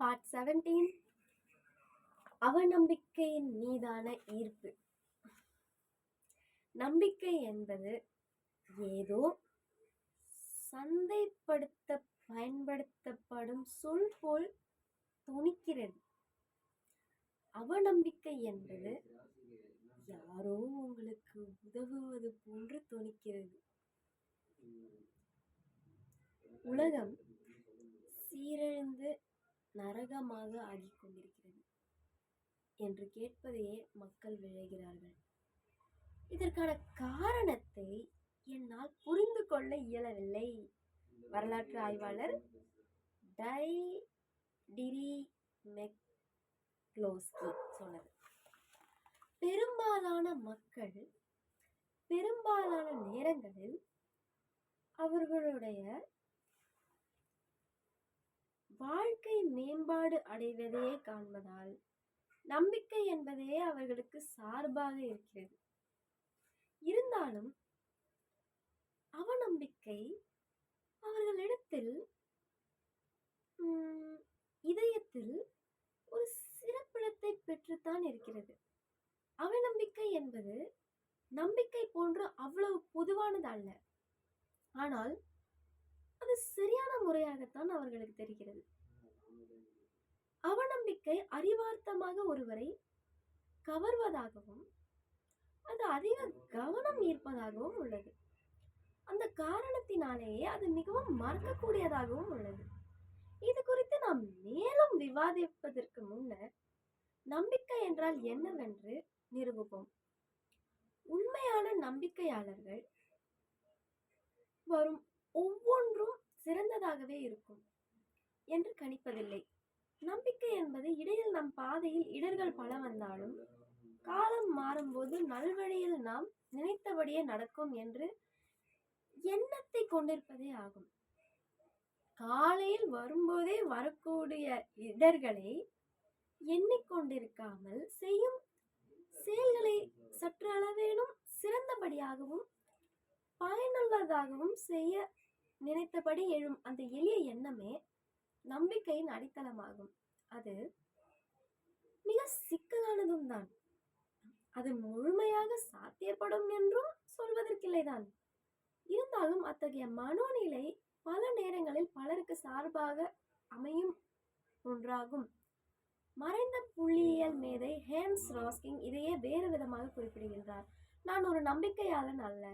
Part 17. அவநம்பிக்கையின் மீதான ஈர்ப்பு. நம்பிக்கை என்பது ஏதோ சந்தைப்படுத்த பயன்படுத்தப்படும் சொல் போல் துணிக்கிறது. அவநம்பிக்கை என்பது யாரோ உங்களுக்கு உதவுவது போன்று துணிக்கிறது. உலகம் சீரழிந்து நரகமாக ஆகிக் கொண்டிருக்கிறது என்று கேட்பதையே மக்கள் விழைகிறார்கள். இதற்கான காரணத்தை என்னால் புரிந்து கொள்ள இயலவில்லை. வரலாற்று ஆய்வாளர் டைரி மெக்லோஸ்கி சொன்னது. பெரும்பாலான மக்கள் பெரும்பாலான நேரங்களில் அவர்களுடைய வாழ்க்கை மேம்பாடு அடைவதையே காண்பதால் நம்பிக்கை என்பதே அவர்களுக்கு சார்பாக இருக்கிறது. இருந்தாலும் அவநம்பிக்கை அவர்களிடத்தில் இதயத்தில் ஒரு சிறப்பிடத்தை பெற்றுத்தான் இருக்கிறது. அவநம்பிக்கை என்பது நம்பிக்கை போன்று அவ்வளவு பொதுவானது அல்ல. ஆனால் அது சரியான முறையாகத்தான் அவர்களுக்கு தெரிகிறது. அவநம்பிக்கை அறிவார்த்தமாக ஒருவரை கவர்வதாகவும் அது அதிக கவனம் ஈர்ப்பதாகவும் உள்ளது. அந்த காரணத்தினாலேயே அது மிகவும் மறக்கக்கூடியதாகவும் உள்ளது. இது குறித்து நாம் மேலும் விவாதிப்பதற்கு முன்னர் நம்பிக்கை என்றால் என்னவென்று நிரூபிப்போம். உண்மையான நம்பிக்கையாளர்கள் வரும் ஒவ்வொன்றும் சிறந்ததாகவே இருக்கும் என்று கணிப்பதில்லை. நம்பிக்கை என்பது இடையில் நம் பாதையில் இடர்கள் பல வந்தாலும் காலம் மாறும்போது நல்வழியில் நாம் நினைத்தபடியே நடக்கும் என்று எண்ணத்தை கொண்டிருப்பதே ஆகும். காலையில் வரும்போதே வரக்கூடிய இடர்களை எண்ணிக்கொண்டிருக்காமல் செய்யும் செயல்களை சற்று அளவேனும் சிறந்தபடியாகவும் பயனுள்ளதாகவும் செய்ய நினைத்தபடி எழும் அந்த எளிய எண்ணமே நம்பிக்கையின் அடித்தளமாகும். அது மிக சிக்கலானதும் தான். அது முழுமையாக சாத்தியப்படும் என்றும் சொல்வதற்கில்லைதான். இருந்தாலும் அத்தகைய மனோநிலை பல நேரங்களில் பலருக்கு சார்பாக அமையும் ஒன்றாகும். மறைந்த புள்ளியியல் மேதை ஹேன்ஸ் ராஸ்கிங் இதையே வேறு விதமாக குறிப்பிடுகின்றார். நான் ஒரு நம்பிக்கையாளன் அல்ல,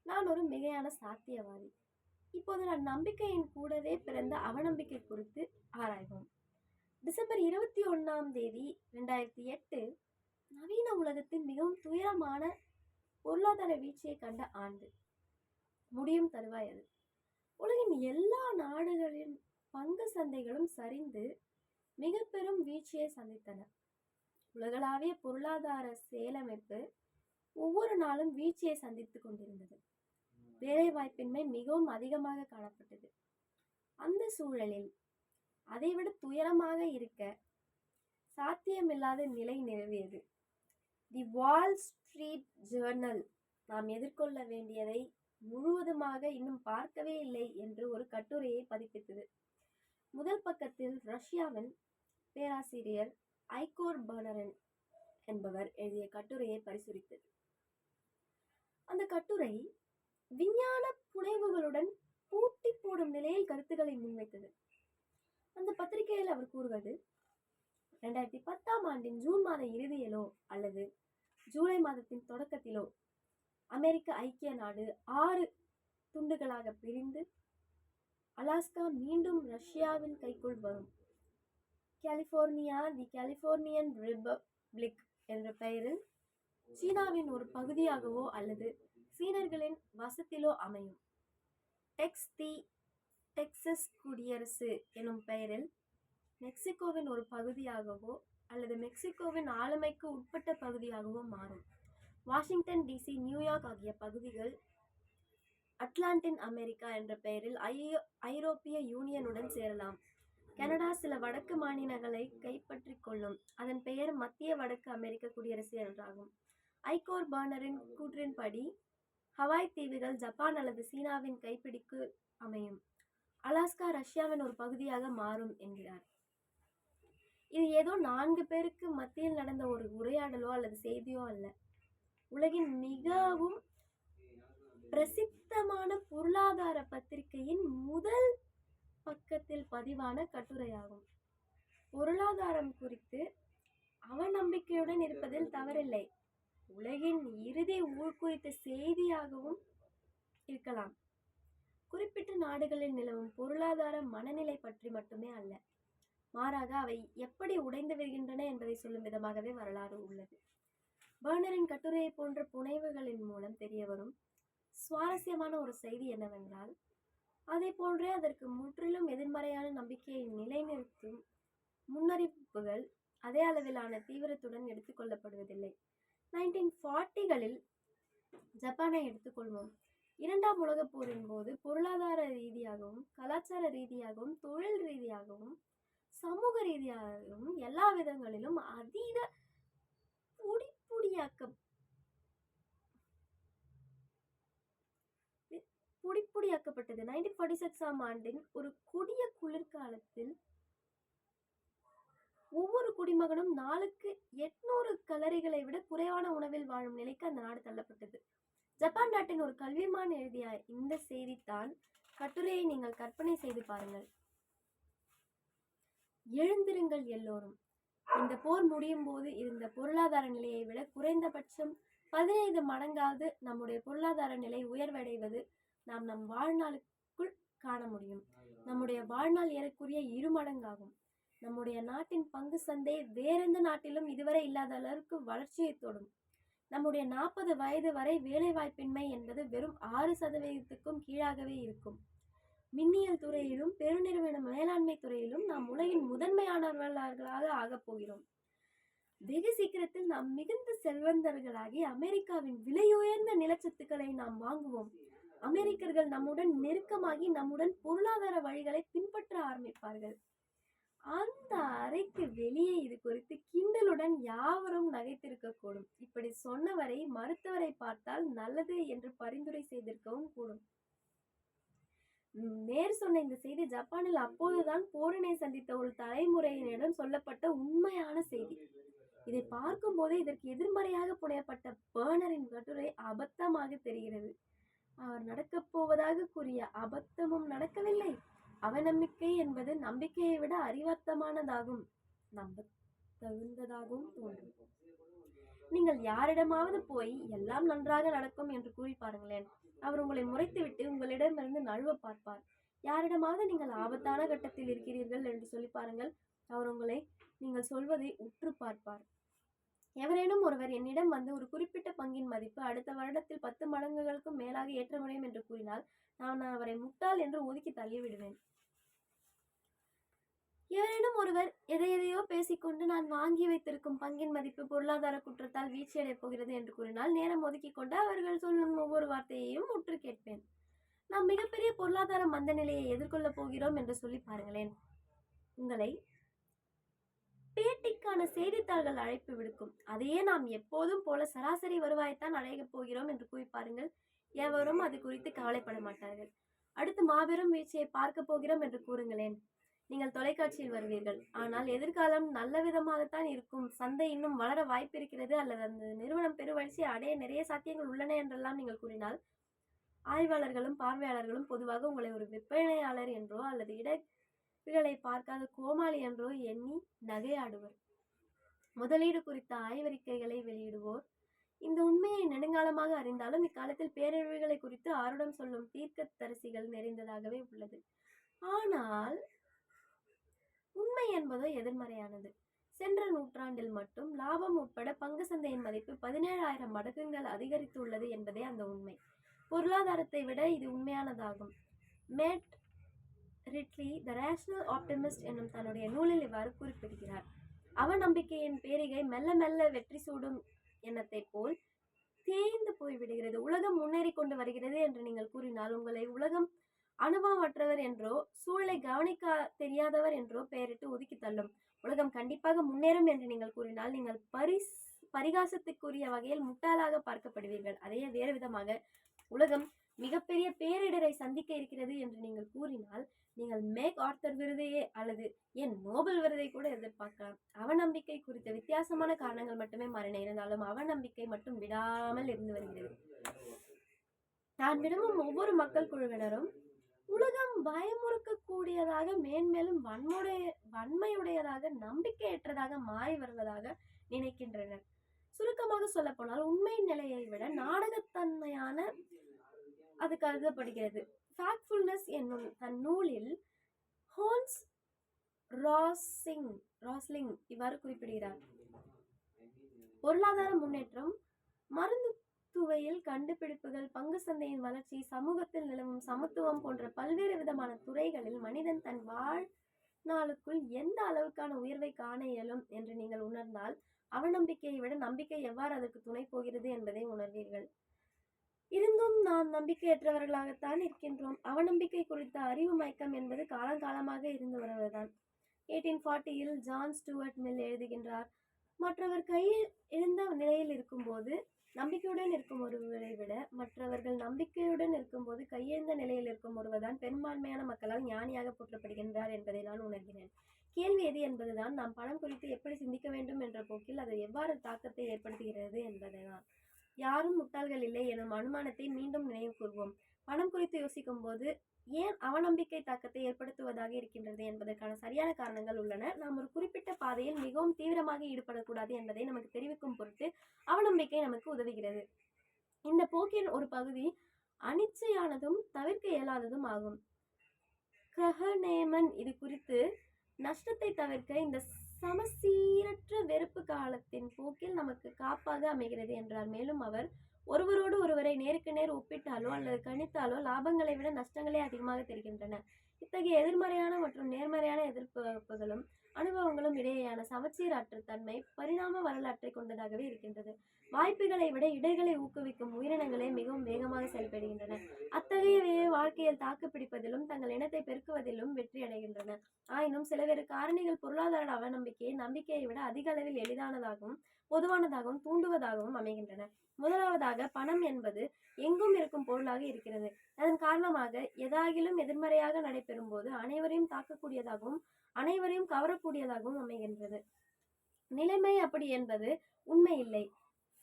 நான் ஒரு மிகையான சாத்தியவாதி. இப்போது நான் நம்பிக்கையின் கூடவே பிறந்த அவநம்பிக்கை குறித்து ஆராய்வோம். டிசம்பர் 21, 2008 நவீன உலகத்தின் மிகவும் துயரமான பொருளாதார வீழ்ச்சியை கண்ட ஆண்டு. முடியும் தருவாய் அது. உலகின் எல்லா நாடுகளின் பங்கு சந்தைகளும் சரிந்து மிக பெரும் வீழ்ச்சியை சந்தித்தன. உலகளாவிய பொருளாதார செயலமைப்பு ஒவ்வொரு நாளும் வீழ்ச்சியை சந்தித்துக் கொண்டிருந்தது. வேலைவாய்ப்பின்மை மிகவும் அதிகமாக காணப்பட்டது. அந்த சூழலில் அதைவிட துயரமாக இருக்க சாத்தியமில்லாத நிலை நிலவியது. தி வால் ஸ்ட்ரீட் ஜேர்னல் நாம் எதிர்கொள்ள வேண்டியதை முழுவதுமாக இன்னும் பார்க்கவே இல்லை என்று ஒரு கட்டுரையை பதிப்பித்தது. முதல் பக்கத்தில் ரஷ்யாவின் பேராசிரியர் ஐகோர் பர்னரன் என்பவர் எழுதிய கட்டுரையை பரிசீலித்தது. அந்த கட்டுரை விஞ்ஞான புனைவுகளுடன் பூட்டி போடும் நிலையில் கருத்துக்களை முன்வைத்தது. அந்த பத்திரிகையில் அவர் கூறுவது, 2010 ஜூன் மாத இறுதியிலோ அல்லது ஜூலை மாதத்தின் தொடக்கத்திலோ அமெரிக்க ஐக்கிய நாடு 6 துண்டுகளாக பிரிந்து அலாஸ்கா மீண்டும் ரஷ்யாவின் கைக்குள் வரும். கலிபோர்னியா தி கலிபோர்னியன் ரிபப்ளிக் என்ற பெயரில் சீனாவின் ஒரு பகுதியாகவோ அல்லது சீனர்களின் வசத்திலோ அமையும். தி டெக்சஸ் குடியரசு எனும் பெயரில் மெக்சிகோவின் ஒரு பகுதியாகவோ அல்லது மெக்சிகோவின் ஆளுமைக்கு உட்பட்ட பகுதியாகவோ மாறும். வாஷிங்டன் டிசி, நியூயார்க் ஆகிய பகுதிகள் அட்லாண்டின் அமெரிக்கா என்ற பெயரில் ஐரோப்பிய யூனியனுடன் சேரலாம். கனடா சில வடக்கு மாநிலங்களை கைப்பற்றி கொள்ளும். அதன் பெயர் மத்திய வடக்கு அமெரிக்க குடியரசு என்றாகும். ஐகோர் பர்னரின் கூற்றின்படி ஹவாய் தீவுகள் ஜப்பான் அல்லது சீனாவின் கைப்பிடிக்கு அமையும். அலாஸ்கா ரஷ்யாவின் ஒரு பகுதியாக மாறும் என்கிறார். இது ஏதோ 4 பேருக்கு மத்தியில் நடந்த ஒரு உரையாடலோ அல்லது செய்தியோ அல்ல. உலகின் மிகவும் பிரசித்தமான பொருளாதார பத்திரிகையின் முதல் பக்கத்தில் பதிவான கட்டுரையாகும். பொருளாதாரம் குறித்து அவநம்பிக்கையுடன் இருப்பதில் தவறில்லை. உலகின் இறுதி ஊழ் குறித்த செய்தியாகவும் இருக்கலாம். குறிப்பிட்ட நாடுகளில் நிலவும் பொருளாதார மனநிலை பற்றி மட்டுமே அல்ல, மாறாக அவை எப்படி உடைந்து வருகின்றன என்பதை சொல்லும் விதமாகவே வரலாறு உள்ளது. பர்னரின் கட்டுரையை போன்ற புனைவுகளின் மூலம் தெரிய வரும் சுவாரஸ்யமான ஒரு செய்தி என்னவென்றால், அதை போன்றே அதற்கு முற்றிலும் எதிர்மறையான நம்பிக்கையை நிலைநிறுத்தும் முன்னறிவிப்புகள் அதே அளவிலான தீவிரத்துடன் எடுத்துக்கொள்ளப்படுவதில்லை. 1940களில் ஜப்பானை எடுத்துக்கொள்வோம். 2ஆம் உலகப் போரின் போது பொருளாதார ரீதியாகவும் கலாச்சார ரீதியாகவும் தொழில் ரீதியாகவும் சமூக ரீதியாகவும் எல்லா விதங்களிலும் அதீத பொடிப்பொடியாக்கப்பட்டது. 1946ஆம் ஆண்டின் ஒரு கொடிய குளிர்காலத்தில் ஒவ்வொரு குடிமகனும் நாளுக்கு 800 கலோரிகளை விட குறைவான உணவில் வாழும் நிலைக்கு அந்த நாடு தள்ளப்பட்டது. ஜப்பான் நாட்டின் ஒரு கல்விமான் எழுதிய இந்த செய்தித்தான் கட்டுரையை நீங்கள் கற்பனை செய்து பாருங்கள். எழுந்திருங்கள் எல்லோரும். இந்த போர் முடியும் போது இருந்த பொருளாதார நிலையை விட குறைந்தபட்சம் 15 மடங்காவது நம்முடைய பொருளாதார நிலை உயர்வடைவது நாம் நம் வாழ்நாளுக்குள் காண முடியும். நம்முடைய வாழ்நாள் ஏறக்குறைய 2 மடங்காகும். நம்முடைய நாட்டின் பங்கு சந்தை வேறெந்த நாட்டிலும் இதுவரை இல்லாத அளவுக்கு வளர்ச்சியை தொடும். நம்முடைய 40 வயது வரை வேலை வாய்ப்பின்மை என்பது வெறும் 6%க்கும் கீழாகவே இருக்கும். மின்னியல் துறையிலும் பெருநிறுவன மேலாண்மை துறையிலும் நாம் உலகின் முதன்மையானவர்களாக ஆகப் போகிறோம். வெகு சீக்கிரத்தில் நாம் மிகுந்த செல்வந்தர்களாகி அமெரிக்காவின் விலையுயர்ந்த நிலச்சத்துக்களை நாம் வாங்குவோம். அமெரிக்கர்கள் நம்முடன் நெருக்கமாகி நம்முடன் பொருளாதார வழிகளை பின்பற்ற ஆரம்பிப்பார்கள். அந்த அறைக்கு வெளியே இது குறித்து கிண்டலுடன் யாவரும் நகைத்திருக்கக்கூடும். இப்படி சொன்னவரை மருத்துவரை பார்த்தால் நல்லது என்று பரிந்துரை செய்திருக்கவும் கூடும். நேர் சொன்ன இந்த செய்தி ஜப்பானில் அப்போதுதான் போரினை சந்தித்த ஒரு தலைமுறையினரிடம் சொல்லப்பட்ட உண்மையான செய்தி. இதை பார்க்கும் போது இதற்கு எதிர்மறையாக புனையப்பட்ட பர்னரின் கட்டுரை அபத்தமாக தெரிகிறது. அவர் நடக்கப் போவதாக கூறிய அபத்தமும் நடக்கவில்லை. அவநம்பிக்கை என்பது நம்பிக்கையை விட அறிவார்த்தமானதாகும், நம்ப தகுந்ததாகவும் தோன்றும். நீங்கள் யாரிடமாவது போய் எல்லாம் நன்றாக நடக்கும் என்று கூறி பாருங்களேன். அவர் உங்களை முறைத்துவிட்டு உங்களிடமிருந்து நழுவ பார்ப்பார். யாரிடமாவது நீங்கள் ஆபத்தான கட்டத்தில் இருக்கிறீர்கள் என்று சொல்லி பாருங்கள். அவர் உங்களை நீங்கள் சொல்வதை உற்று பார்ப்பார். எவரேனும் ஒருவர் என்னிடம் வந்து ஒரு குறிப்பிட்ட பங்கின் மதிப்பு அடுத்த வருடத்தில் 10 மடங்குகளுக்கும் மேலாக ஏற்றமுடையும் என்று கூறினால் நான் அவரை முட்டாள் என்று ஒதுக்கி தள்ளிவிடுவேன். எவரேனும் ஒருவர் எதையோ பேசிக்கொண்டு நான் வாங்கி வைத்திருக்கும் பங்கின் மதிப்பு பொருளாதார குற்றத்தால் வீழ்ச்சியடையப் போகிறது என்று கூறினால் நேரம் ஒதுக்கி கொண்டு அவர்கள் சொல்லும் ஒவ்வொரு வார்த்தையையும் உற்று கேட்பேன். நாம் மிகப்பெரிய பொருளாதார மந்த நிலையை எதிர்கொள்ளப் போகிறோம் என்று சொல்லி பாருங்களேன். உங்களை பேட்டிக்கான செய்தித்தாள்கள் அழைப்பு விடுக்கும். அதையே நாம் எப்போதும் போல சராசரி வருவாயைத்தான் அடையப் போகிறோம் என்று கூறி பாருங்கள். எவரும் அது குறித்து கவலைப்பட மாட்டார்கள். அடுத்து மாபெரும் வீழ்ச்சியை பார்க்க போகிறோம் என்று கூறுங்களேன். நீங்கள் தொலைக்காட்சியில் வருவீர்கள். ஆனால் எதிர்காலம் நல்ல விதமாகத்தான் இருக்கும், சந்தை இன்னும் வளர வாய்ப்பு இருக்கிறது, அல்லது அந்த நிறுவனம் பெருவளர்ச்சியை அடைய நிறைய சாத்தியங்கள் உள்ளன என்றெல்லாம் நீங்கள் கூறினால் ஆய்வாளர்களும் பார்வையாளர்களும் பொதுவாக உங்களை ஒரு விற்பனையாளர் என்றோ அல்லது இடங்களை பார்க்காத கோமாளி என்றோ எண்ணி நகையாடுவர். முதலீடு குறித்த ஆய்வறிக்கைகளை வெளியிடுவோர் இந்த உண்மையை நெடுங்காலமாக அறிந்தாலும் இக்காலத்தில் பேரழிவுகளை குறித்து ஆருடம் சொல்லும் தீர்க்க தரிசிகள் நிறைந்ததாகவே உள்ளது. ஆனால் உண்மை என்பதோ எதிர்மறையானது. சென்ற நூற்றாண்டில் மட்டும் லாபம் உட்பட பங்கு சந்தையின் மதிப்பு 17,000 மடங்குகள் அதிகரித்துள்ளது என்பதே அந்த உண்மை. பொருளாதாரத்தை விட இது உண்மையானதாகும். Matt Ridley the rational optimist என்னும் தன்னுடைய நூலில் இவ்வாறு குறிப்பிடுகிறார். அவநம்பிக்கையின் பேரிகை மெல்ல மெல்ல வெற்றி சூடும் எண்ணத்தை போல் தேய்ந்து போய்விடுகிறது. உலகம் முன்னேறி கொண்டு வருகிறது என்று நீங்கள் கூறினால் உங்களை உலகம் அனுபவமற்றவர் என்றோ சூழலை கவனிக்க தெரியாதவர் என்றோ பெயரிட்டு ஒதுக்கி தள்ளும். உலகம் கண்டிப்பாக முன்னேறும் என்று நீங்கள் கூறினால் நீங்கள் பரிகாசத்துக்குரிய வகையில் முட்டாளாக பார்க்கப்படுவீர்கள். அதையே வேறு விதமாக உலகம் மிகப்பெரிய பேரிடரை சந்திக்க இருக்கிறது என்று நீங்கள் கூறினால் நீங்கள் மேக் ஆர்த்தர் விருதையே அல்லது என் நோபல் விருதை கூட எதிர்பார்க்கலாம். அவநம்பிக்கை குறித்த வித்தியாசமான காரணங்கள் மட்டுமே மாறின, இருந்தாலும் அவநம்பிக்கை மட்டும் விடாமல் இருந்து வருகிறது. நான் விரும்பும் ஒவ்வொரு மக்கள் குழுவினரும் உலகம் பயமுறுக்கக்கூடியதாக, மேன்மேலும் வன்மையுடையதாக, நம்பிக்கையற்றதாக மாறி வருவதாக நினைக்கின்றனர். சுருக்கமாக சொல்ல போனால் உண்மை நிலையை விட நாடகத்தன்மையான அது கருதப்படுகிறது. ஃபேக்ட்ஃபுல்னஸ் என்னும் தன் நூலில் ஹான்ஸ் ராஸ்லிங் இவ்வாறு குறிப்பிடுகிறார். பொருளாதார முன்னேற்றம், மருந்து துவையில் கண்டுபிடிப்புகள், பங்கு சந்தையின் வளர்ச்சி, சமூகத்தில் நிலவும் சமத்துவம் போன்ற பல்வேறு விதமான துறைகளில் மனிதன் தன் வாழ்நாளுக்குள் எந்த அளவுக்கான உயர்வை காண இயலும் என்று நீங்கள் உணர்ந்தால் அவநம்பிக்கையை விட நம்பிக்கை எவ்வாறு அதற்கு துணை போகிறது என்பதை உணர்வீர்கள். இருந்தும் நாம் நம்பிக்கையற்றவர்களாகத்தான் இருக்கின்றோம். அவநம்பிக்கை குறித்த அறிவு மயக்கம் என்பது காலங்காலமாக இருந்து வருவதுதான். 1840 ஜான் ஸ்டூவர்ட் மில் எழுதுகின்றார், மற்றவர் கையில் இழந்த நிலையில் இருக்கும்போது நம்பிக்கையுடன் இருக்கும் ஒருவரை விட மற்றவர்கள் நம்பிக்கையுடன் இருக்கும்போது கையெழுந்த நிலையில் இருக்கும் ஒருவர்தான் பெரும்பான்மையான மக்களால் ஞானியாக போற்றப்படுகின்றார் என்பதை நான் உணர்கிறேன். கேள்வி எது என்பதுதான் நாம் பணம் குறித்து எப்படி சிந்திக்க வேண்டும் என்ற போக்கில் அது எவ்வாறு தாக்கத்தை ஏற்படுத்துகிறது என்பதுதான். யாரும் முட்டாள்கள் இல்லை எனும் அனுமானத்தை மீண்டும் நினைவு கூர்வோம். பணம் குறித்து யோசிக்கும் போது ஏன் அவநம்பிக்கை தாக்கத்தை ஏற்படுத்துவதாக இருக்கின்றது என்பதற்கான சரியான காரணங்கள் உள்ளன. நாம் ஒரு குறிப்பிட்ட பாதையில் மிகவும் தீவிரமாக ஈடுபடக்கூடாது என்பதை நமக்கு தெரிவிக்கும் பொருட்டு அவநம்பிக்கை நமக்கு உதவுகிறது. இந்த போக்கின் ஒரு பகுதி அனிச்சையானதும் தவிர்க்க இயலாததும் ஆகும். கஹனேமன் இது குறித்து நஷ்டத்தை தவிர்க்க இந்த சமசீரற்ற வெறுப்பு காலத்தின் போக்கில் நமக்கு காப்பாக அமைகிறது என்றார். மேலும் அவர், ஒருவரோடு ஒருவரை நேருக்கு நேர் ஒப்பிட்டாலோ அல்லது கணித்தாலோ லாபங்களை விட நஷ்டங்களே அதிகமாக தெரிகின்றன. இத்தகைய எதிர்மறையான மற்றும் நேர்மறையான எதிர்பார்ப்புகளும் அனுபவங்களும் இடையேயான சமச்சீரற்ற தன்மை பரிணாம வரலாற்றை கொண்டதாகவே இருக்கின்றது. வாய்ப்புகளை விட இடைகளை ஊக்குவிக்கும் உயிரினங்களே மிகவும் வேகமாக செயல்படுகின்றன. அத்தகையவையே வாழ்க்கையில் தாக்கு பிடிப்பதிலும் தங்கள் இனத்தை பெருக்குவதிலும் வெற்றி அடைகின்றன. ஆயினும் சில வேறு காரணிகள் பொருளாதார அவநம்பிக்கையை நம்பிக்கையை விட அதிக அளவில் எளிதானதாகவும் பொதுவானதாகவும் தூண்டுவதாகவும் அமைகின்றன. முதலாவதாக, பணம் என்பது எங்கும் இருக்கும் பொருளாக இருக்கிறது. அதன் காரணமாக எதாகிலும் எதிர்மறையாக நடைபெறும் போது அனைவரையும் தாக்கக்கூடியதாகவும் அனைவரையும் கவரக்கூடியதாகவும் அமைகின்றது. நிலைமை அப்படி என்பது உண்மை இல்லை.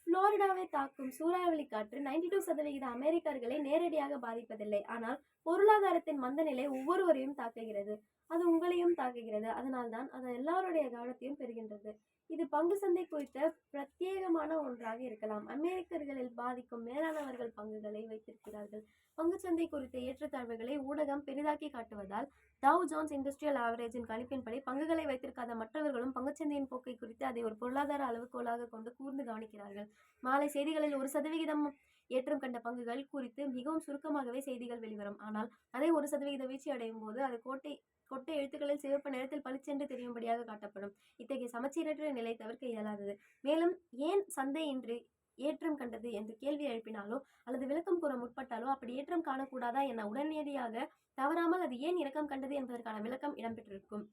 புளோரிடாவை தாக்கும் சூறாவளி காற்று 92% அமெரிக்கர்களை நேரடியாக பாதிப்பதில்லை. ஆனால் பொருளாதாரத்தின் மந்த நிலை ஒவ்வொருவரையும் தாக்குகிறது. அது உங்களையும் தாக்குகிறது. அதனால்தான் அது எல்லாருடைய கவனத்தையும் பெறுகின்றது. இது பங்கு சந்தை குறித்த பிரத்யேகமான ஒன்றாக இருக்கலாம். அமெரிக்கர்களில் பாதிக்கும் மேலானவர்கள் பங்குகளை வைத்திருக்கிறார்கள். பங்குச்சந்தை குறித்த ஏற்றத்தாழ்வுகளை ஊடகம் பெரிதாக்கி காட்டுவதால் டவ் ஜோன்ஸ் இண்டஸ்ட்ரியல் ஆவரேஜின் கணிப்பின்படி பங்குகளை வைத்திருக்காத மற்றவர்களும் பங்குச்சந்தையின் போக்கை குறித்து அதை ஒரு பொருளாதார அளவுகோலாக கொண்டு கூர்ந்து கவனிக்கிறார்கள். மாலை செய்திகளில் 1% ஏற்றம் கண்ட பங்குகள் குறித்து மிகவும் சுருக்கமாகவே செய்திகள் வெளிவரும். ஆனால் அதை 1% வீழ்ச்சி அடையும் போது அது கொட்டை எழுத்துக்களில் சிவப்பு நிறத்தில் பளிச்சென்று தெரியும்படியாக காட்டப்படும். இத்தகைய சமச்சீரற்ற நிலை தவிர்க்க இயலாதது. மேலும் ஏன் சந்தை இன்று ஏற்றம் கண்டது என்று கேள்வி எழுப்பினாலோ அல்லது விளக்கம் கூற முற்பட்டாலோ அப்படி ஏற்றம் காணக்கூடாதா என உடனடியாக தவறாமல் அது ஏன் இறக்கம் கண்டது என்பதற்கான விளக்கம் இடம்பெற்றிருக்கும்.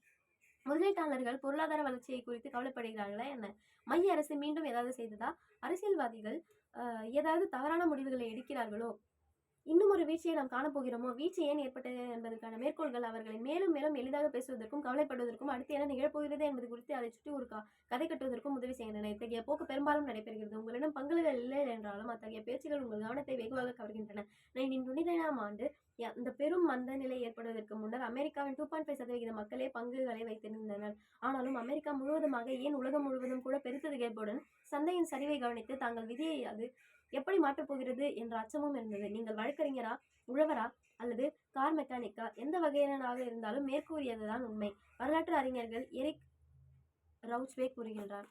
முதலீட்டாளர்கள் பொருளாதார வளர்ச்சியை குறித்து கவலைப்படுகிறார்களா என்ன? மைய அரசு மீண்டும் ஏதாவது செய்ததா? அரசியல்வாதிகள் ஏதாவது தவறான முடிவுகளை எடுக்கிறார்களோ? இன்னும் ஒரு வீழ்ச்சியை நாம் காணப்போகிறோமோ? வீழ்ச்சி ஏன் ஏற்பட்டது என்பதற்கான மேற்கோள்கள் அவர்களை மேலும் மேலும் எளிதாக பேசுவதற்கும் கவலைப்படுவதற்கும் அடுத்து என்ன நிகழப்போகிறது என்பது குறித்து அதை சுற்றி ஒரு கதை கட்டுவதற்கும் உதவி செய்கின்றன. இத்தகைய போக்கு பெரும்பாலும் நடைபெறுகிறது. உங்களிடம் பங்குகள் இல்லை என்றாலும் அத்தகைய பேச்சுகள் உங்கள் கவனத்தை வெகுவாக கவர்கின்றன. 1929ஆம் ஆண்டு இந்த பெரும் மந்த நிலை ஏற்படுவதற்கு முன்னர் அமெரிக்காவின் 2.5% மக்களே பங்குகளை வைத்திருந்தனர். ஆனாலும் அமெரிக்கா முழுவதுமாக, ஏன் உலகம் முழுவதும் கூட பெருத்த திகைப்புடன் சந்தையின் சரிவை கவனித்து தாங்கள் விதியை அது எப்படி மாற்றப் போகிறது என்ற அச்சமும் இருந்தது. நீங்கள் வழக்கறிஞரா, உழவரா அல்லது கார் மெக்கானிக்கா, எந்த வகையினராக இருந்தாலும் மேற்கூறியதுதான் உண்மை. வரலாற்று அறிஞர்கள் எரிக் ரவுச்வே கூறுகின்றார்,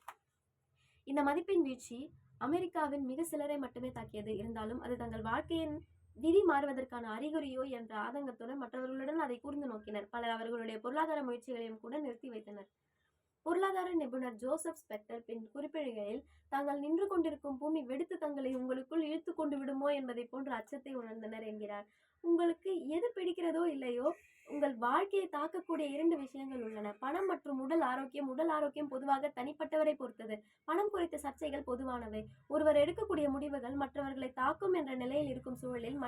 இந்த மதிப்பின் வீழ்ச்சி அமெரிக்காவின் மிக சிலரை மட்டுமே தாக்கியது. இருந்தாலும் அது தங்கள் வாழ்க்கையின் விதி மாறுவதற்கான அறிகுறியோ என்ற ஆதங்கத்துடன் மற்றவர்களுடன் அதை கூர்ந்து நோக்கினர். பலர் அவர்களுடைய பொருளாதார முயற்சிகளையும் கூட நிறுத்தி வைத்தனர். பொருளாதார நிபுணர் ஜோசப் ஸ்பெக்டர் பின் குறிப்பிடுகையில், தாங்கள் நின்று கொண்டிருக்கும் பூமி வெடித்து தங்களை உங்களுக்குள் இழுத்து கொண்டு விடுமோ என்பதை போன்ற அச்சத்தை உணர்ந்தனர் என்கிறார். உங்களுக்கு எது பிடிக்கிறதோ இல்லையோ, உங்கள் வாழ்க்கையை தாக்கக்கூடிய 2 விஷயங்கள் உள்ளன: பணம் மற்றும் உடல் ஆரோக்கியம். உடல் ஆரோக்கியம் பொதுவாக தனிப்பட்டவரை பொறுத்தது. பணம் குறித்த சர்ச்சைகள் பொதுவானவை. ஒருவர் எடுக்கக்கூடிய முடிவுகள் மற்றவர்களை தாக்கும் என்ற நிலையில் இருக்கும் சூழலில்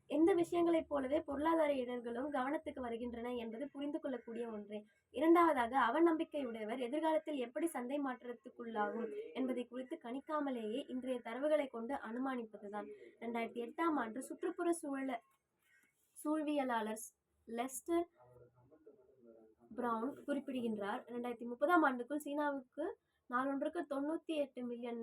எந்த விஷயங்களைப் போலவே பொருளாதார இடர்களும் கவனத்துக்கு வருகின்றன என்பது புரிந்து கொள்ளக்கூடிய ஒன்றே. இரண்டாவதாக, அவநம்பிக்கையுடையவர் எதிர்காலத்தில் எப்படி சந்தை மாற்றத்துக்குள்ளாகும் என்பதை குறித்து கணிக்காமலேயே இன்றைய தரவுகளை கொண்டு அனுமானிப்பதுதான். 2008ஆம் ஆண்டு சுற்றுப்புற சூழவியலாளர் லெஸ்டர் பிரவுன் குறிப்பிடுகின்றார், 2030ஆம் ஆண்டுக்குள் சீனாவுக்கு நாளொன்றுக்கு 98 மில்லியன்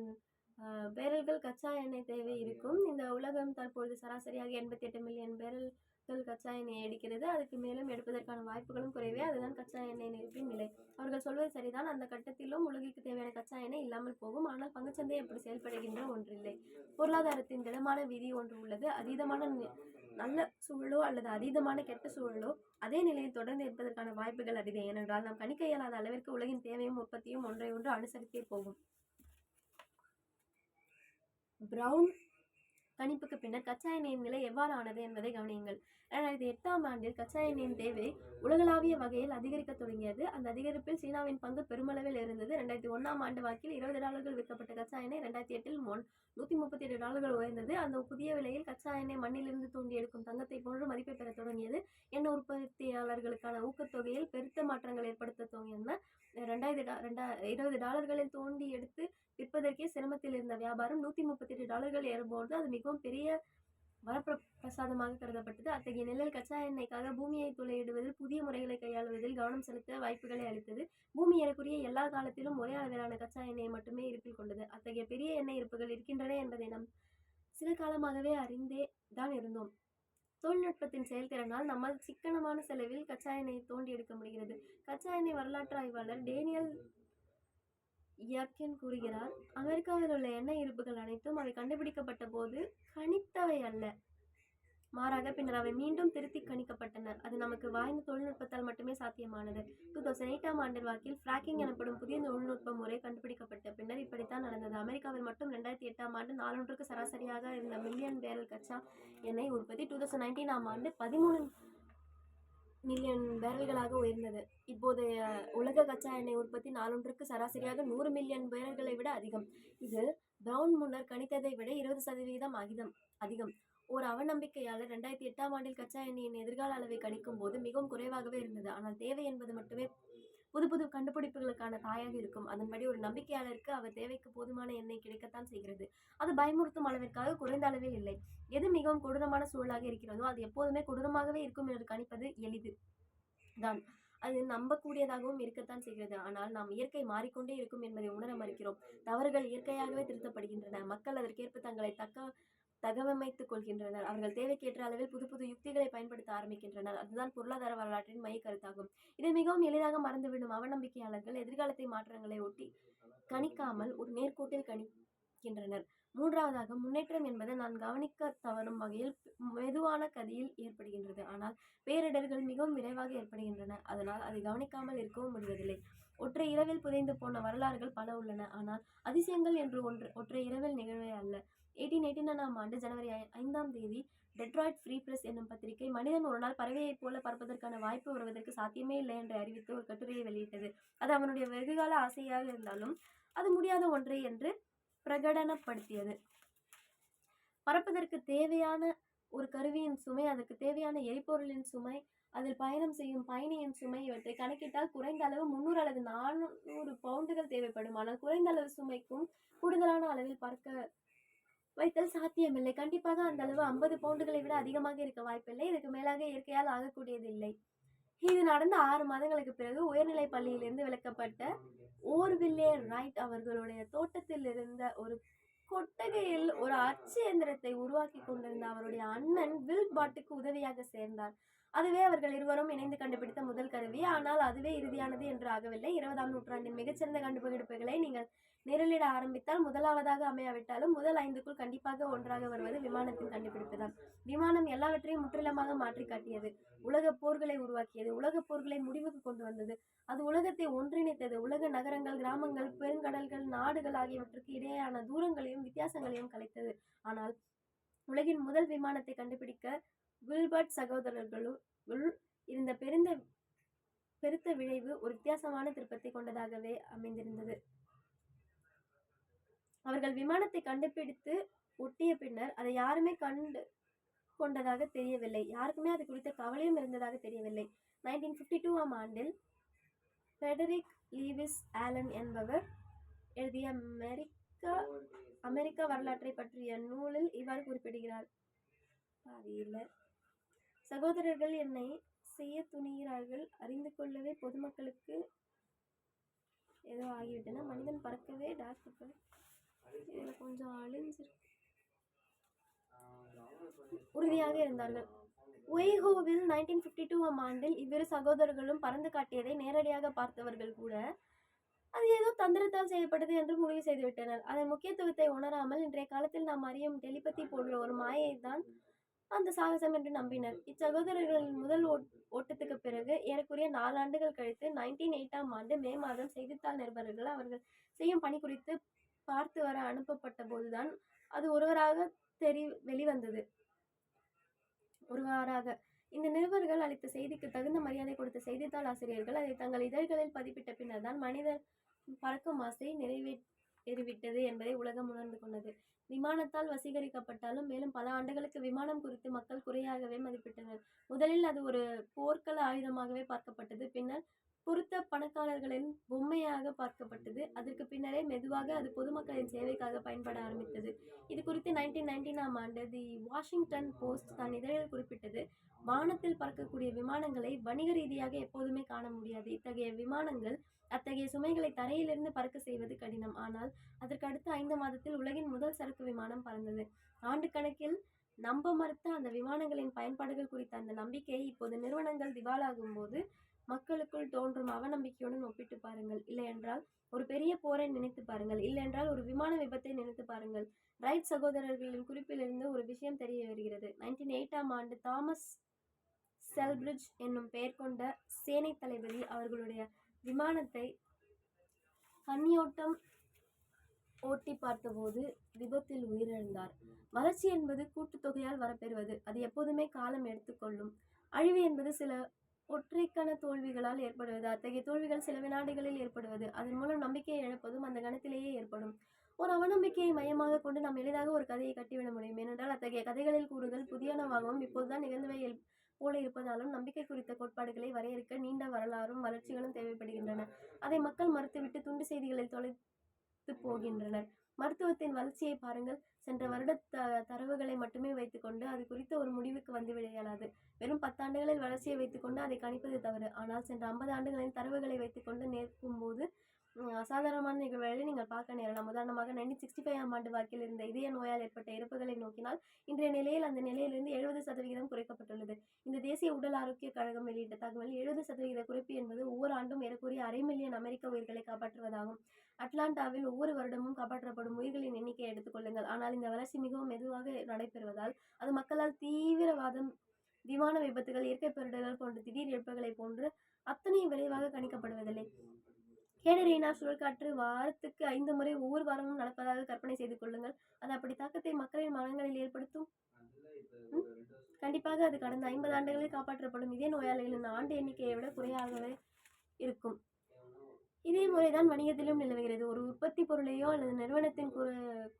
பேரல்கள் கச்சா எண்ணெய் தேவை இருக்கும். இந்த உலகம் தற்பொழுது சராசரியாக 88 மில்லியன் பேரல்கள் கச்சா எண்ணெய் எடுக்கிறது. அதுக்கு மேலும் எடுப்பதற்கான வாய்ப்புகளும் குறைவே. அதுதான் கச்சா எண்ணெய் இருப்பின் நிலை. அவர்கள் சொல்வது சரிதான். அந்த கட்டத்திலும் உலகிற்கு தேவையான கச்சா எண்ணெய் இல்லாமல் போகும். ஆனால் பங்குச்சந்தை அப்படி செயல்படுகின்ற ஒன்றில்லை. பொருளாதாரத்தின் திடமான விதி ஒன்று உள்ளது. அதீதமான நல்ல சூழலோ அல்லது அதீதமான கெட்ட சூழலோ அதே நிலையில் தொடர்ந்து இருப்பதற்கான வாய்ப்புகள் அதிகம். ஏனென்றால் நாம் கணிக்க இயலாத அளவிற்கு உலகின் தேவையும் உற்பத்தியும் ஒன்றை ஒன்று அனுசரித்தே போகும். பிரவுன் கணிப்புக்கு பின்னர் கச்சா எண்ணெயின் நிலை எவ்வாறு ஆனது என்பதை கவனியுங்கள். 2008ஆம் ஆண்டில் கச்சா எண்ணெயின் தேவை உலகளாவிய வகையில் அதிகரிக்க தொடங்கியது. அந்த அதிகரிப்பில் சீனாவின் பங்கு பெருமளவில் இருந்தது. 2001ஆம் ஆண்டு வாக்கில் $20 விற்கப்பட்ட கச்சா எண்ணெய் 2008இல் $138 உயர்ந்தது. அந்த புதிய விலையில் கச்சா எண்ணெய் மண்ணிலிருந்து தோண்டி எடுக்கும் தங்கத்தை போன்று மதிப்பை பெற தொடங்கியது. எண்ணெய் உற்பத்தியாளர்களுக்கான ஊக்கத்தொகையில் பெருத்த மாற்றங்கள் ஏற்படுத்த துவங்கின. $20 தோண்டி எடுத்து விற்பதற்கே சிரமத்தில் இருந்த வியாபாரம் $138 ஏறும்போது அது மிகவும் பெரிய வரப்பிரசாதமாக கருதப்பட்டது. அத்தகைய நிலையில் கச்சா எண்ணெய்க்காக பூமியை துளையிடுவதில் புதிய முறைகளை கையாளுவதில் கவனம் செலுத்த வாய்ப்புகளை அளித்தது. பூமி ஏறக்குறைய எல்லா காலத்திலும் ஒரே அளவிலான கச்சா எண்ணெயை மட்டுமே இருப்பில் கொண்டது. அத்தகைய பெரிய எண்ணெய் இருப்புகள் இருக்கின்றன என்பதை நாம் சில காலமாகவே அறிந்தே தான் இருந்தோம். தொழில்நுட்பத்தின் செயல்திறனால் நம்மால் சிக்கனமான செலவில் கச்சா எண்ணெயை தோண்டி எடுக்க முடிகிறது. கச்சா எண்ணெய் வரலாற்று ஆய்வாளர் டேனியல் யார்கின் கூறுகிறார், அமெரிக்காவில் உள்ள எண்ணெய் இருப்புகள் அனைத்தும் அவை கண்டுபிடிக்கப்பட்ட போது கணித்தவை அல்ல, மாறாக பின்னர் அவை மீண்டும் திருத்தி கணிக்கப்பட்டன. அது நமக்கு வாய்ந்த தொழில்நுட்பத்தால் மட்டுமே சாத்தியமானது. 2008ஆம் ஆண்டு வாக்கில் ஃப்ராக்கிங் எனப்படும் புதிய தொழில்நுட்ப முறை கண்டுபிடிக்கப்பட்ட பின்னர் இப்படித்தான் நடந்தது. அமெரிக்காவில் மட்டும் 2008ஆம் ஆண்டு நாளொன்றுக்கு சராசரியாக இருந்த மில்லியன் பேரல் கச்சா எண்ணெய் உற்பத்தி 2019ஆம் ஆண்டு 13 மில்லியன் பேரல்களாக உயர்ந்தது. இப்போதைய உலக கச்சா எண்ணெய் உற்பத்தி நாளொன்றுக்கு சராசரியாக 100 மில்லியன் பேரல்களை விட அதிகம். இது பிரவுன் முன்னர் கணித்ததை விட 20% அதிகம். ஓர் அவநம்பிக்கையாளர் 2008ஆம் ஆண்டில் கச்சா எண்ணெயின் எதிர்கால அளவை கணிக்கும் போது மிகவும் குறைவாகவே இருந்தது. ஆனால் தேவை என்பது மட்டுமே புது கண்டுபிடிப்புகளுக்கான தாயாக இருக்கும். அதன்படி ஒரு நம்பிக்கையாளருக்கு அவர் தேவைக்கு போதுமான எண்ணெய் கிடைக்கத்தான் செய்கிறது. அது பயமுறுத்தும் அளவிற்காக குறைந்த அளவில் இல்லை. எது மிகவும் கொடூரமான சூழலாக இருக்கிறதோ அது எப்போதுமே கொடூரமாகவே இருக்கும் என்று கணிப்பது எளிது தான். அது நம்பக்கூடியதாகவும் இருக்கத்தான் செய்கிறது. ஆனால் நாம் இயற்கை மாறிக்கொண்டே இருக்கும் என்பதை உணர மறுக்கிறோம். தவறுகள் இயற்கையாகவே திருத்தப்படுகின்றன. மக்கள் அதற்கேற்ப தங்களை தகவமைத்துக் கொள்கின்றனர். அவர்கள் தேவைக்கேற்ற அளவில் புது யுக்திகளை பயன்படுத்த ஆரம்பிக்கின்றனர். அதுதான் பொருளாதார வரலாற்றின் மைய கருத்தாகும். இதை மிகவும் எளிதாக மறந்துவிடும் அவநம்பிக்கையாளர்கள் எதிர்காலத்தை மாற்றங்களை ஒட்டி கணிக்காமல் ஒரு நேர்கோட்டில் கணிக்கின்றனர். மூன்றாவதாக, முன்னேற்றம் என்பது நான் கவனிக்க தவறும் வகையில் மெதுவான கதியில் ஏற்படுகின்றது. ஆனால் பேரிடர்கள் மிகவும் விரைவாக ஏற்படுகின்றன. அதனால் அதை கவனிக்காமல் இருக்கவும் முடிவதில்லை. ஒற்றை இரவில் புதைந்து போன வரலாறுகள் பல உள்ளன. ஆனால் அதிசயங்கள் என்று ஒற்றை இரவில் நிகழ்வே அல்ல. 1889ஆம் ஆண்டு ஜனவரி 5ஆம் தேதி டெட்ராய்ட் ஃப்ரீ பிரஸ் என்னும் பத்திரிகை மனிதன் ஒரு நாள் பறவையைப் போல பறப்பதற்கான வாய்ப்பு வருவதற்கு சாத்தியமே இல்லை என்று அறிவித்து ஒரு கட்டுரையை வெளியிட்டது. அது அவனுடைய வெகுகால ஆசையாக இருந்தாலும் அது முடியாத ஒன்றே என்று பிரகடனப்படுத்தியது. பறப்பதற்கு தேவையான ஒரு கருவியின் சுமை, அதற்கு தேவையான எரிபொருளின் சுமை, அதில் பயணம் செய்யும் பயணியின் சுமை இவற்றை கணக்கிட்டால் குறைந்த அளவு 300 அல்லது 400 பவுண்டுகள் தேவைப்படும். ஆனால் குறைந்த அளவு சுமைக்கும் கூடுதலான அளவில் பறக்க வைத்தல் சாத்தியமில்லை. கண்டிப்பாக அந்த அளவு 50 பவுண்டுகளை விட அதிகமாக இருக்க வாய்ப்பில்லை. இதுக்கு மேலாக இயற்கையால் ஆகக்கூடியது இல்லை. இது நடந்த 6 மாதங்களுக்கு பிறகு உயர்நிலை பள்ளியிலிருந்து விலக்கப்பட்ட ஓர்வில்லே ரைட் அவர்களுடைய தோட்டத்தில் இருந்த ஒரு கொட்டகையில் ஒரு அச்சு எந்திரத்தை உருவாக்கி கொண்டிருந்த அவருடைய அண்ணன் வில்பாட்டுக்கு உதவியாக சேர்ந்தார். அதுவே அவர்கள் இருவரும் இணைந்து கண்டுபிடித்த முதல் கருவி. ஆனால் அதுவே இறுதியானது என்று ஆகவில்லை. 20ஆம் நூற்றாண்டின் மிகச்சிறந்த கண்டுபிடிப்புகளை நீங்கள் நேரிலிட ஆரம்பித்தால் முதலாவதாக அமையாவிட்டாலும் முதல் 5க்குள் கண்டிப்பாக ஒன்றாக வருவது விமானத்தின் கண்டுபிடிப்பு தான். விமானம் எல்லாவற்றையும் முற்றிலுமாக மாற்றி காட்டியது. உலக போர்களை உருவாக்கியது. உலக போர்களை முடிவுக்கு கொண்டு வந்தது. அது உலகத்தை ஒன்றிணைத்தது. உலக நகரங்கள், கிராமங்கள், பெருங்கடல்கள், நாடுகள் ஆகியவற்றுக்கு இடையேயான தூரங்களையும் வித்தியாசங்களையும் கலைத்தது. ஆனால் உலகின் முதல் விமானத்தை கண்டுபிடிக்க வில்பர்ட் சகோதரர்களுள் இருந்த பெருத்த விளைவு ஒரு வித்தியாசமான திருப்பத்தை கொண்டதாகவே அமைந்திருந்தது. அவர்கள் விமானத்தை கண்டுபிடித்து ஒட்டிய பின்னர் அதை யாருமே கொண்டதாக தெரியவில்லை. யாருக்குமே அது குறித்த கவலையும் இருந்ததாக தெரியவில்லை. 1952ஆம் ஆண்டில் ஃபெடரிக் லீவிஸ் ஆலன் என்பவர் எழுதிய அமெரிக்கா வரலாற்றை பற்றிய நூலில் இவ்வாறு குறிப்பிடுகிறார். சகோதரர்கள் என்னை செய்ய துணிகிறார்கள், அறிந்து கொள்ளவே பொதுமக்களுக்கு ஏதோ ஆகிவிட்டன. மனிதன் பறக்கவே டாக்டர்கள் இதில் கொஞ்சம் அழிஞ்சிருக்கு, உறுதியாக இருந்தார்கள். ஒய்ஹோவில் 1952ஆம் ஆண்டில் இவ்விரு சகோதரர்களும் பறந்து காட்டியதை நேரடியாக பார்த்தவர்கள் கூட அது ஏதோ தந்திரத்தால் செய்யப்பட்டது என்று முடிவு செய்துவிட்டனர். அதன் முக்கியத்துவத்தை உணராமல் இன்றைய காலத்தில் நாம் அறியும் டெலிபதி போன்ற ஒரு மாயை தான் அந்த சாகசம் என்று நம்பினர். இச்சகோதரர்களின் முதல் ஓட்டத்துக்கு பிறகு ஏறக்குறைய 4 ஆண்டுகள் கழித்து 1908ஆம் ஆண்டு மே மாதம் செய்தித்தாள் நிருபர்கள் அவர்கள் செய்யும் பணி குறித்து பார்த்து வர அனுப்பப்பட்ட போதுதான் அது ஒருவராக வெளிவந்தது. இந்த நிருபர்கள் அளித்த செய்திக்கு தகுந்த மரியாதை கொடுத்த செய்தித்தாள் ஆசிரியர்கள் அதை தங்கள் இதழ்களில் பதிப்பிட்ட பின்னர் தான் மனிதர் பறக்கும் ஆசை நிறைவேறிவிட்டது என்பதை உலகம் உணர்ந்து கொண்டது. விமானத்தால் வசீகரிக்கப்பட்டாலும் மேலும் பல ஆண்டுகளுக்கு விமானம் குறித்து மக்கள் குறையாகவே மதிப்பிட்டனர். முதலில் அது ஒரு போர்க்கள ஆயுதமாகவே பார்க்கப்பட்டது. பின்னர் பொருத்த பணக்காரர்களின் பொம்மையாக பார்க்கப்பட்டது. அதற்கு பின்னரே மெதுவாக அது பொதுமக்களின் சேவைக்காக பயன்பட ஆரம்பித்தது. இது குறித்து 1919ஆம் ஆண்டு தி வாஷிங்டன் போஸ்ட் தன் இதழில் குறிப்பிட்டது. வானத்தில் பறக்கக்கூடிய விமானங்களை வணிக ரீதியாக எப்போதுமே காண முடியாது. இத்தகைய விமானங்கள் அத்தகைய சுமைகளை தரையிலிருந்து பறக்க செய்வது கடினம். ஆனால் அதற்கு அடுத்த 5 மாதத்தில் உலகின் முதல் சரக்கு விமானம் பறந்தது. ஆண்டு கணக்கில் நம்ப மறுத்த அந்த விமானங்களின் பயன்பாடுகள் குறித்த அந்த நம்பிக்கையை இப்போது நிறுவனங்கள் திவாலாகும் போது மக்களுக்குள் தோன்றும் அவநம்பிக்கையுடன் ஒப்பிட்டு பாருங்கள். இல்லையென்றால் ஒரு பெரிய போரை நினைத்து பாருங்கள். இல்லையென்றால் ஒரு விமான விபத்தை நினைத்து பாருங்கள். ரைட் சகோதரர்களின் குறிப்பிலிருந்து ஒரு விஷயம் தெரிய வருகிறது. 1908ஆம் ஆண்டு தாமஸ் செல்பிரிட்ஜ் என்னும் பெயர் கொண்ட சேனை தளபதி அவர்களுடைய விமானத்தை கண்ணியோட்டம் ஓட்டி பார்த்தபோது விபத்தில் உயிரிழந்தார். வளர்ச்சி என்பது கூட்டுத்தொகையால் வரப்பெறுவது. அது எப்போதுமே காலம் எடுத்துக்கொள்ளும். அழிவு என்பது சில ஒற்றைக்கண தோல்விகளால் ஏற்படுவது. அத்தகைய தோல்விகள் சில வினாடிகளில் ஏற்படுவது. அதன் மூலம் நம்பிக்கையை இழப்பதும் அந்த கணத்திலேயே ஏற்படும். ஒரு அவநம்பிக்கையை மையமாக கொண்டு நாம் எளிதாக ஒரு கதையை கட்டிவிட முடியும். ஏனென்றால் அத்தகைய கதைகளில் கூறுகள் புதியனவாகவும் இப்போதுதான் நிகழ்ந்தவை போல இருப்பதாலும் நம்பிக்கை குறித்த கோட்பாடுகளை வரையறுக்க நீண்ட வரலாறும் வளர்ச்சிகளும் தேவைப்படுகின்றன. அதை மக்கள் மறுத்துவிட்டு துண்டு செய்திகளில் தொலைத்து போகின்றனர். மருத்துவத்தின் வளர்ச்சியை பாருங்கள். சென்ற வருட தரவுகளை மட்டுமே வைத்துக்கொண்டு அது குறித்த ஒரு முடிவுக்கு வந்துவிட இயலாது. வெறும் 10 ஆண்டுகளில் வளர்ச்சியை வைத்துக்கொண்டு அதை கணிப்பது தவறு. ஆனால் சென்ற 50 ஆண்டுகளின் தரவுகளை வைத்துக்கொண்டு நேர்க்கும்போது அசாதாரணமான நிகழ்வுகளை நீங்கள் பார்க்க நேரலாம். உதாரணமாக 1965ஆம் ஆண்டு வாக்கில் இருந்த இதய நோயால் ஏற்பட்ட இறப்புகளை நோக்கினால் இன்றைய நிலையில் அந்த நிலையிலிருந்து 70% குறைக்கப்பட்டுள்ளது. இந்த தேசிய உடல் ஆரோக்கிய கழகம் வெளியிட்ட தகவல் 70% குறைப்பு என்பது ஒவ்வொரு ஆண்டும் ஏறக்குறைய 500,000 அமெரிக்க உயிர்களை காப்பாற்றுவதாகும். அட்லாண்டாவில் ஒவ்வொரு வருடமும் காப்பாற்றப்படும் உயிர்களின் எண்ணிக்கையை எடுத்துக்கொள்ளுங்கள். ஆனால் இந்த வளர்ச்சி மிகவும் மெதுவாக நடைபெறுவதால் அது மக்களால் தீவிரவாதம், விமான விபத்துகள், இயற்கை பேரிடர்கள் போன்ற திடீர் இழப்புகளை போன்று அத்தனை விரைவாக கணிக்கப்படுவதில்லை. கேடரீனா சுழற்காற்று வாரத்துக்கு 5 முறை ஒவ்வொரு வாரமும் நடப்பதாக கற்பனை செய்து கொள்ளுங்கள். அது அப்படி தாக்கத்தை மக்களின் மனங்களில் ஏற்படுத்தும். கண்டிப்பாக அது கடந்த 50 ஆண்டுகளில் காப்பாற்றப்படும் இதே நோயாளிகளின் ஆண்டு எண்ணிக்கையை விட குறையாகவே இருக்கும். இதே முறைதான் வணிகத்திலும் நிலவுகிறது. ஒரு உற்பத்தி பொருளையோ அல்லது நிறுவனத்தின்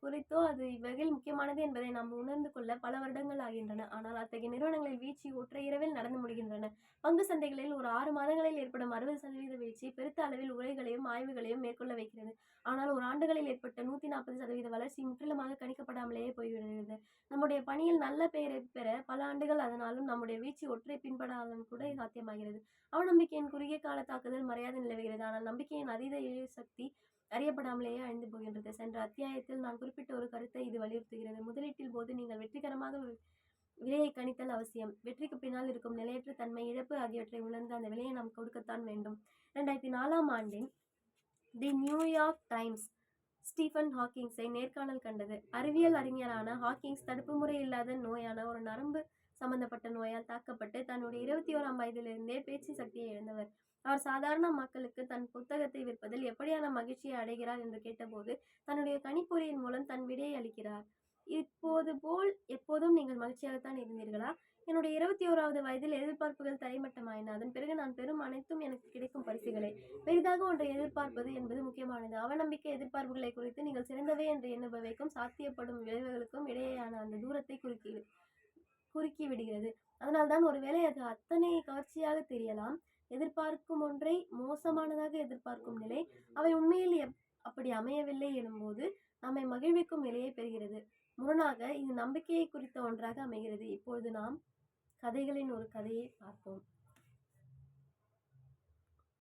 குறித்தோ அது இவ்வகையில் முக்கியமானது என்பதை நாம் உணர்ந்து கொள்ள பல வருடங்கள் ஆகின்றன. ஆனால் அத்தகைய நிறுவனங்களில் வீழ்ச்சி ஒற்றை இரவில் நடந்து முடிகின்றன. பங்கு சந்தைகளில் ஒரு 6 மாதங்களில் ஏற்படும் 60% வீழ்ச்சி பெருத்த அளவில் உரைகளையும் ஆய்வுகளையும் மேற்கொள்ள வைக்கிறது. ஆனால் ஒரு ஆண்டுகளில் ஏற்பட்ட 140% வளர்ச்சி முற்றிலுமாக கணிக்கப்படாமலேயே போய்விடுகிறது. நம்முடைய பணியில் நல்ல பெயரை பெற பல ஆண்டுகள் அதனாலும் நம்முடைய வீழ்ச்சி ஒற்றை பின்படாலும் கூட சாத்தியமாகிறது. அவநம்பிக்கையின் குறுகிய கால தாக்குதல் மறையாது நிலவுகிறது. ஆனால் நம்பிக்கையின் அதீத இழு சக்தி அறியப்படாமலேயே அழிந்து போகின்றது. சென்ற அத்தியாயத்தில் நான் குறிப்பிட்ட ஒரு கருத்தை இது வலியுறுத்துகிறது. முதலீட்டில் போது நீங்கள் வெற்றிகரமாக விலையை கணித்தல் அவசியம். வெற்றிக்கு பின்னால் இருக்கும் நிலையற்ற தன்மை, இழப்பு ஆகியவற்றை உணர்ந்து அந்த விலையை நாம் கொடுக்கத்தான் வேண்டும். 2004ஆம் ஆண்டின் தி நியூயார்க் டைம்ஸ் ஸ்டீஃபன் ஹாக்கிங்ஸை நேர்காணல் கண்டது. அறிவியல் அறிஞரான ஹாக்கிங்ஸ் தடுப்பு முறை இல்லாத நோயான ஒரு நரம்பு சம்பந்தப்பட்ட நோயால் தாக்கப்பட்டு தன்னுடைய 21ஆம் வயதிலிருந்தே பேச்சு சக்தியை இழந்தவர். அவர் சாதாரண மக்களுக்கு தன் புத்தகத்தை விற்பதில் எப்படியான மகிழ்ச்சியை அடைகிறார் என்று கேட்டபோது தன்னுடைய கணிப்பொறியின் மூலம் தன் விடையை அளிக்கிறார். இப்போது போல் எப்போதும் நீங்கள் மகிழ்ச்சியாகத்தான் இருந்தீர்களா? என்னுடைய 21வது வயதில் எதிர்பார்ப்புகள் தரைமட்டமாயின. அதன் பிறகு நான் பெறும் அனைத்தும் எனக்கு கிடைக்கும் பரிசுகளே. பெரிதாக ஒன்றை எதிர்பார்ப்பது என்பது முக்கியமானது. அவநம்பிக்கை எதிர்பார்ப்புகளை குறித்து நீங்கள் சிறந்தவை என்று எண்ணுபவைக்கும் சாத்தியப்படும் விளைவுகளுக்கும் இடையேயான அந்த தூரத்தை குறுக்கி விடுகிறது. அதனால்தான் ஒருவேளை அது அத்தனை கவர்ச்சியாக தெரியலாம். எதிர்பார்க்கும் ஒன்றை மோசமானதாக எதிர்பார்க்கும் நிலை, அவை உண்மையில் அப்படி அமையவில்லை எனும்போது நம்மை மகிழ்விக்கும் நிலையை பெறுகிறது. முரணாக இது நம்பிக்கையை குறித்த ஒன்றாக அமைகிறது. இப்பொழுது நாம் கதைகளின் ஒரு கதையை பார்ப்போம்.